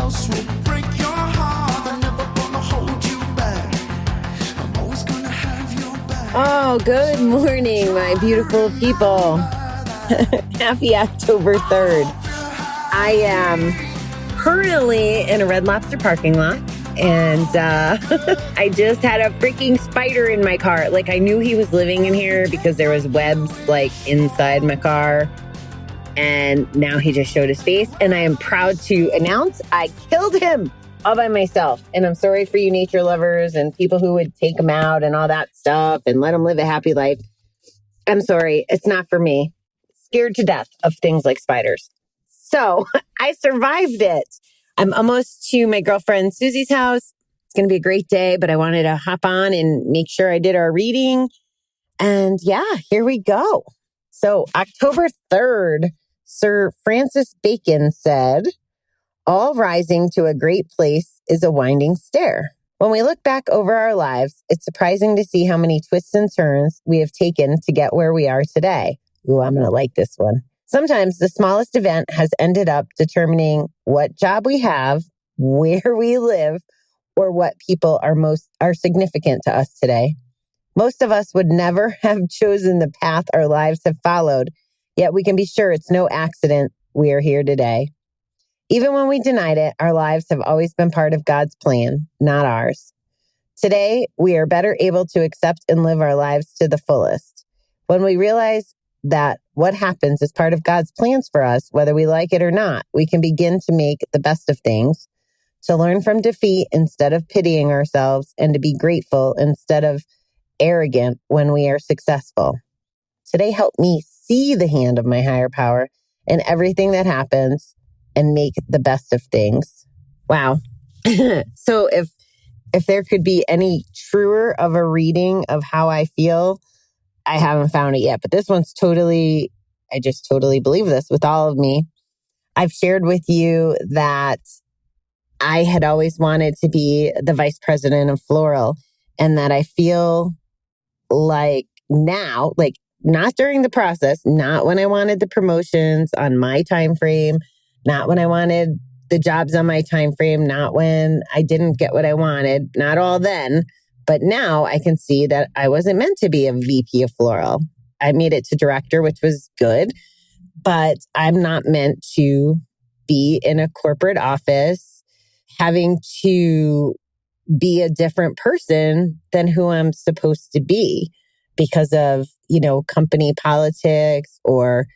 else will break your heart. They're never gonna hold you back. I'm always gonna have your back. Oh, good morning, my beautiful people. Happy October 3rd. I am currently in a Red Lobster parking lot, and I just had a freaking spider in my car. Like, I knew he was living in here because there was webs like inside my car, and now he just showed his face, and I am proud to announce I killed him all by myself. And I'm sorry for you nature lovers and people who would take him out and all that stuff and let him live a happy life. I'm sorry. It's not for me. Scared to death of things like spiders. So I survived it. I'm almost to my girlfriend Susie's house. It's going to be a great day, but I wanted to hop on and make sure I did our reading. And yeah, here we go. So October 3rd, Sir Francis Bacon said, "All rising to a great place is a winding stair." When we look back over our lives, it's surprising to see how many twists and turns we have taken to get where we are today. Ooh, I'm going to like this one. Sometimes the smallest event has ended up determining what job we have, where we live, or what people are significant to us today. Most of us would never have chosen the path our lives have followed, yet we can be sure it's no accident we are here today. Even when we denied it, our lives have always been part of God's plan, not ours. Today, we are better able to accept and live our lives to the fullest. When we realize that what happens is part of God's plans for us, whether we like it or not, we can begin to make the best of things, to learn from defeat instead of pitying ourselves, and to be grateful instead of arrogant when we are successful. Today, help me see the hand of my higher power in everything that happens and make the best of things. Wow. So if there could be any truer of a reading of how I feel, I haven't found it yet, but this one's I just totally believe this with all of me. I've shared with you that I had always wanted to be the vice president of Floral, and that I feel like now, like not during the process, not when I wanted the promotions on my time frame, not when I wanted the jobs on my time frame, not when I didn't get what I wanted, not all then. But now I can see that I wasn't meant to be a VP of Floral. I made it to director, which was good, but I'm not meant to be in a corporate office having to be a different person than who I'm supposed to be because of, company politics or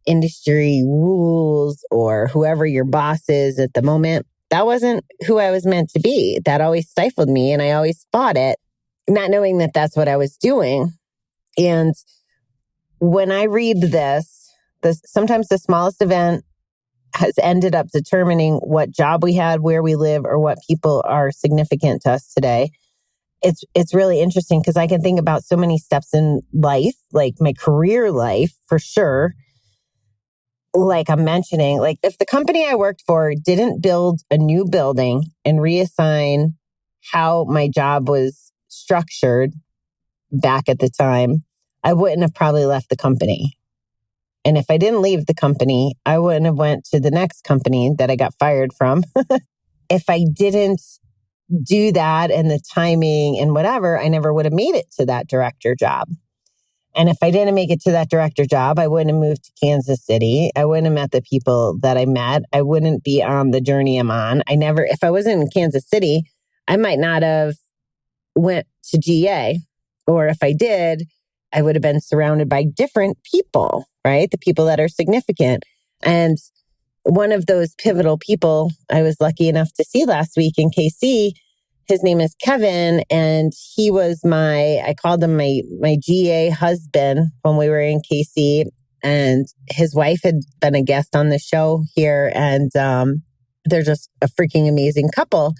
industry rules or whoever your boss is at the moment. That wasn't who I was meant to be. That always stifled me, and I always fought it, not knowing that that's what I was doing. And when I read this, sometimes the smallest event has ended up determining what job we had, where we live, or what people are significant to us today. It's really interesting because I can think about so many steps in life, like my career life for sure. Like I'm mentioning, like if the company I worked for didn't build a new building and reassign how my job was structured back at the time, I wouldn't have probably left the company. And if I didn't leave the company, I wouldn't have went to the next company that I got fired from. If I didn't do that and the timing and whatever, I never would have made it to that director job. And if I didn't make it to that director job, I wouldn't have moved to Kansas City. I wouldn't have met the people that I met. I wouldn't be on the journey I'm on. If I wasn't in Kansas City, I might not have went to GA. Or if I did, I would have been surrounded by different people, right? The people that are significant. And one of those pivotal people I was lucky enough to see last week in KC, his name is Kevin, and he was I called him my GA husband when we were in KC, and his wife had been a guest on the show here, and they're just a freaking amazing couple.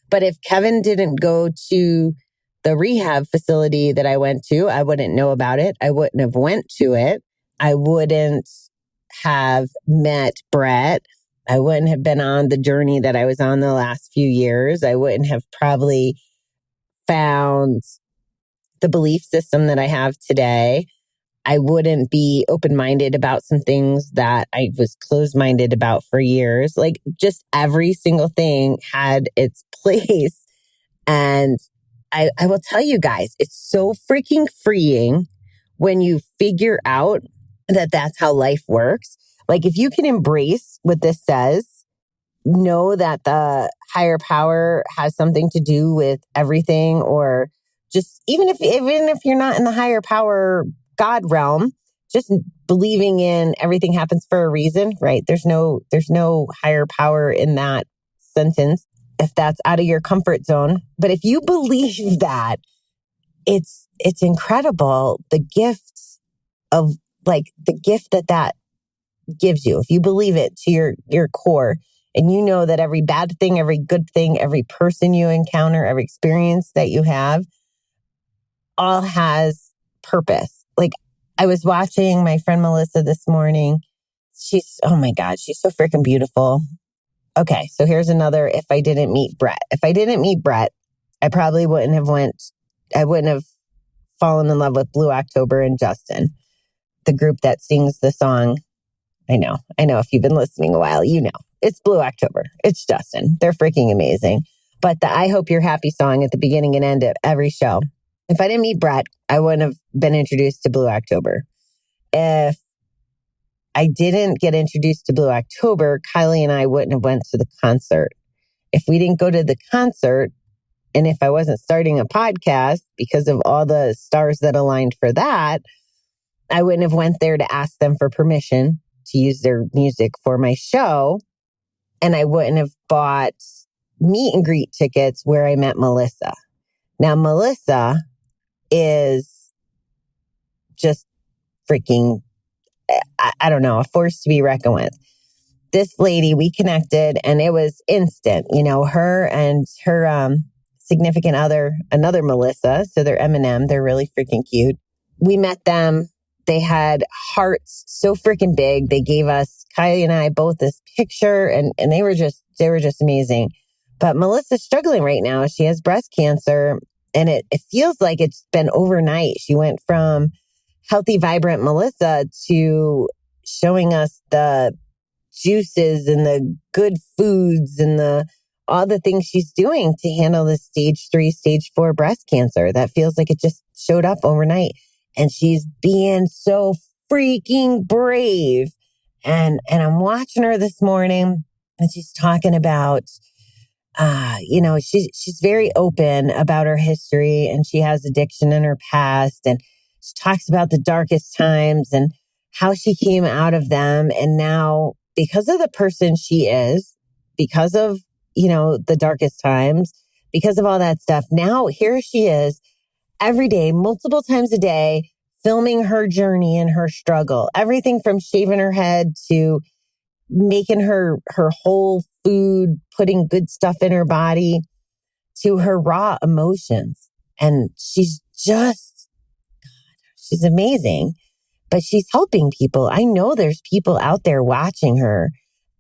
But if Kevin didn't go to the rehab facility that I went to, I wouldn't know about it. I wouldn't have went to it. I wouldn't have met Brett. I wouldn't have been on the journey that I was on the last few years. I wouldn't have probably found the belief system that I have today. I wouldn't be open-minded about some things that I was closed-minded about for years. Like just every single thing had its place. And I will tell you guys, it's so freaking freeing when you figure out that that's how life works. Like if you can embrace what this says, know that the higher power has something to do with everything, or just even if you're not in the higher power God realm, just believing in everything happens for a reason, right? There's no higher power in that sentence if that's out of your comfort zone. But if you believe that, it's incredible the gift of like the gift that gives you. If you believe it to your core, and you know that every bad thing, every good thing, every person you encounter, every experience that you have, all has purpose. Like I was watching my friend Melissa this morning. Oh my God, she's so freaking beautiful. Okay, so here's another if I didn't meet Brett. If I didn't meet Brett, I probably wouldn't have fallen in love with Blue October and Justin, the group that sings the song. I know. If you've been listening a while, you know. It's Blue October. It's Justin. They're freaking amazing. But the I Hope You're Happy song at the beginning and end of every show. If I didn't meet Brett, I wouldn't have been introduced to Blue October. If I didn't get introduced to Blue October, Kylie and I wouldn't have went to the concert. If we didn't go to the concert, and if I wasn't starting a podcast because of all the stars that aligned for that, I wouldn't have went there to ask them for permission to use their music for my show. And I wouldn't have bought meet and greet tickets where I met Melissa. Now, Melissa is just freaking, I don't know, a force to be reckoned with. This lady, we connected and it was instant. You know, her and her significant other, another Melissa, so they're M&M, they're really freaking cute. We met them. They had hearts so freaking big. They gave us, Kylie and I, both this picture and they were just amazing. But Melissa's struggling right now. She has breast cancer and it feels like it's been overnight. She went from healthy, vibrant Melissa to showing us the juices and the good foods and all the things she's doing to handle the stage 3, stage 4 breast cancer. That feels like it just showed up overnight. And she's being so freaking brave. And I'm watching her this morning and she's talking about, she's very open about her history and she has addiction in her past. And she talks about the darkest times and how she came out of them. And now because of the person she is, because of, the darkest times, because of all that stuff, now here she is every day, multiple times a day, filming her journey and her struggle. Everything from shaving her head to making her whole food, putting good stuff in her body, to her raw emotions. And she's amazing, but she's helping people. I know there's people out there watching her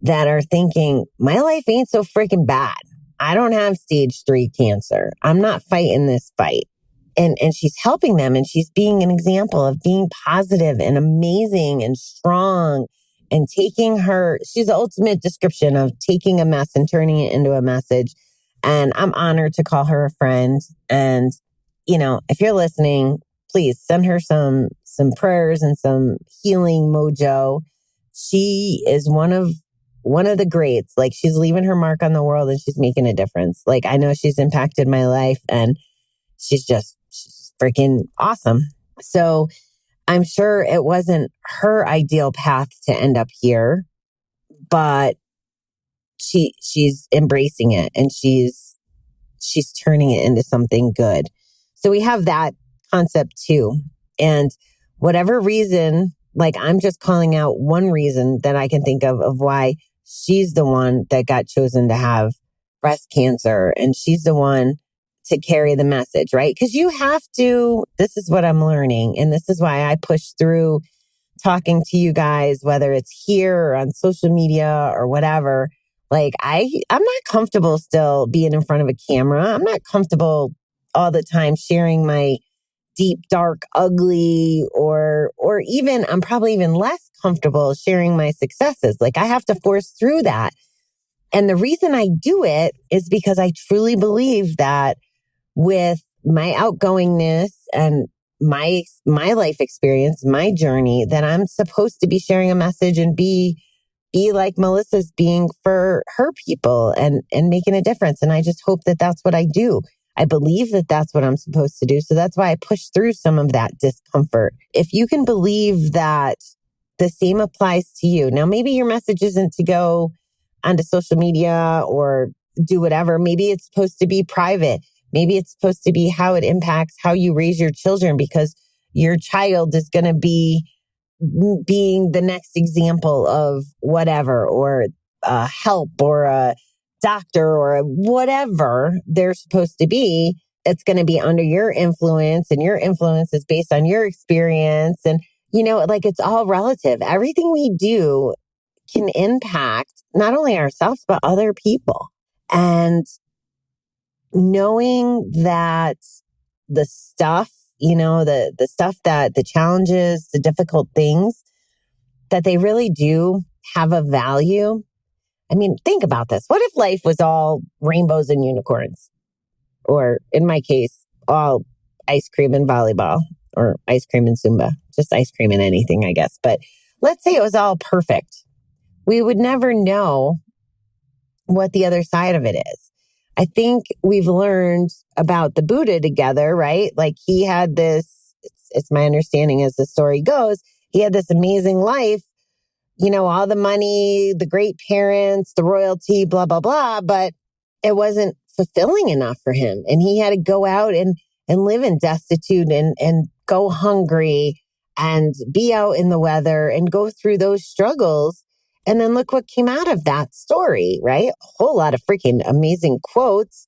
that are thinking, my life ain't so freaking bad. I don't have stage 3 cancer. I'm not fighting this fight. And she's helping them and she's being an example of being positive and amazing and strong and she's the ultimate description of taking a mess and turning it into a message. And I'm honored to call her a friend. And, if you're listening, please send her some prayers and some healing mojo. She is one of the greats. Like she's leaving her mark on the world and she's making a difference. Like I know she's impacted my life and she's freaking awesome. So I'm sure it wasn't her ideal path to end up here, but she's embracing it and she's turning it into something good. So we have that concept too. And whatever reason, like I'm just calling out one reason that I can think of why she's the one that got chosen to have breast cancer. And she's the one to carry the message, right? Because you have to, this is what I'm learning. And this is why I push through talking to you guys, whether it's here or on social media or whatever. Like I'm not comfortable still being in front of a camera. I'm not comfortable all the time sharing my deep, dark, ugly, or even I'm probably even less comfortable sharing my successes. Like I have to force through that. And the reason I do it is because I truly believe that with my outgoingness and my life experience, my journey, that I'm supposed to be sharing a message and be like Melissa's being for her people and making a difference. And I just hope that that's what I do. I believe that that's what I'm supposed to do. So that's why I push through some of that discomfort. If you can believe that the same applies to you. Now, maybe your message isn't to go onto social media or do whatever. Maybe it's supposed to be private. Maybe it's supposed to be how it impacts how you raise your children, because your child is going to be being the next example of whatever, or help, or a doctor, or whatever they're supposed to be. It's going to be under your influence, and your influence is based on your experience. And, like it's all relative. Everything we do can impact not only ourselves, but other people. And knowing that the stuff, the stuff that the challenges, the difficult things, that they really do have a value. I mean, think about this. What if life was all rainbows and unicorns? Or in my case, all ice cream and volleyball, or ice cream and Zumba, just ice cream and anything, I guess. But let's say it was all perfect. We would never know what the other side of it is. I think we've learned about the Buddha together, right? Like he had this, it's my understanding as the story goes, he had this amazing life, all the money, the great parents, the royalty, blah, blah, blah, but it wasn't fulfilling enough for him. And he had to go out and live in destitute and go hungry and be out in the weather and go through those struggles. And then look what came out of that story, right? A whole lot of freaking amazing quotes.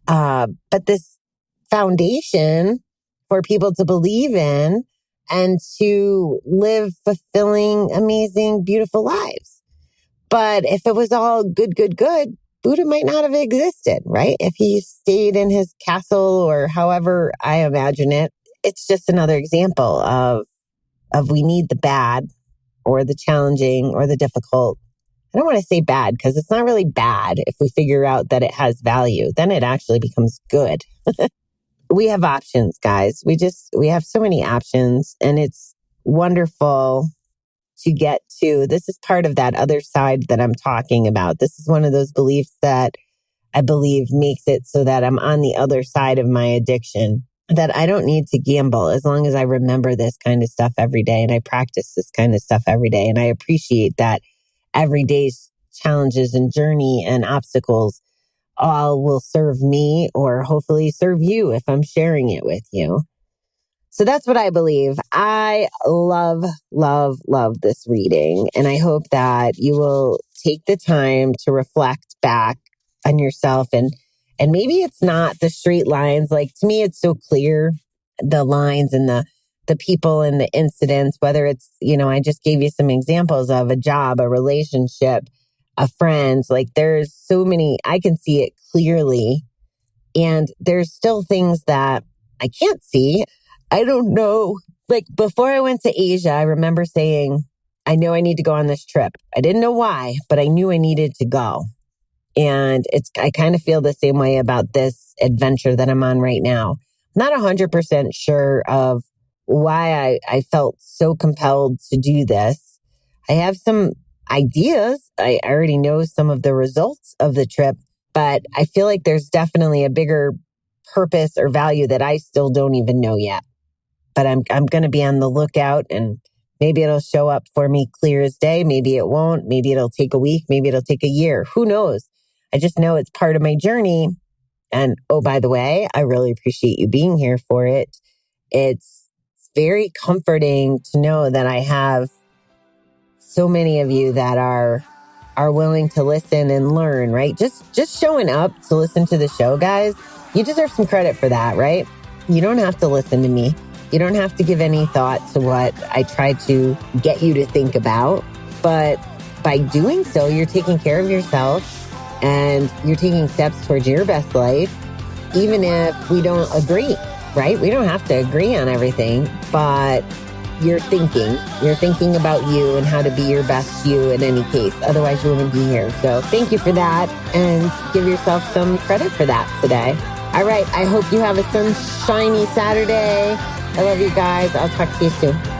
But this foundation for people to believe in and to live fulfilling, amazing, beautiful lives. But if it was all good, Buddha might not have existed, right? If he stayed in his castle, or however I imagine it. It's just another example of we need the bad, or the challenging, or the difficult. I don't want to say bad, because it's not really bad if we figure out that it has value. Then it actually becomes good. We have options, guys. We have so many options, and it's wonderful to get to. This is part of that other side that I'm talking about. This is one of those beliefs that I believe makes it so that I'm on the other side of my addiction, that I don't need to gamble as long as I remember this kind of stuff every day and I practice this kind of stuff every day. And I appreciate that every day's challenges and journey and obstacles all will serve me, or hopefully serve you if I'm sharing it with you. So that's what I believe. I love, love, love this reading. And I hope that you will take the time to reflect back on yourself. And maybe it's not the straight lines. Like to me, it's so clear, the lines and the people and the incidents, whether it's, I just gave you some examples of a job, a relationship, a friend. Like there's so many, I can see it clearly. And there's still things that I can't see. I don't know. Like before I went to Asia, I remember saying, I know I need to go on this trip. I didn't know why, but I knew I needed to go. And I kind of feel the same way about this adventure that I'm on right now. Not 100% sure of why I felt so compelled to do this. I have some ideas. I already know some of the results of the trip, but I feel like there's definitely a bigger purpose or value that I still don't even know yet. But I'm going to be on the lookout, and maybe it'll show up for me clear as day. Maybe it won't. Maybe it'll take a week. Maybe it'll take a year. Who knows? I just know it's part of my journey. And oh, by the way, I really appreciate you being here for it. It's very comforting to know that I have so many of you that are willing to listen and learn, right? Just showing up to listen to the show, guys. You deserve some credit for that, right? You don't have to listen to me. You don't have to give any thought to what I try to get you to think about. But by doing so, you're taking care of yourself and you're taking steps towards your best life, even if we don't agree. right? We don't have to agree on everything, but you're thinking about you and how to be your best you in any case. Otherwise, you wouldn't be here. So thank you for that, and give yourself some credit for that today. All right. I hope you have a sunshiny Saturday. I love you guys. I'll talk to you soon.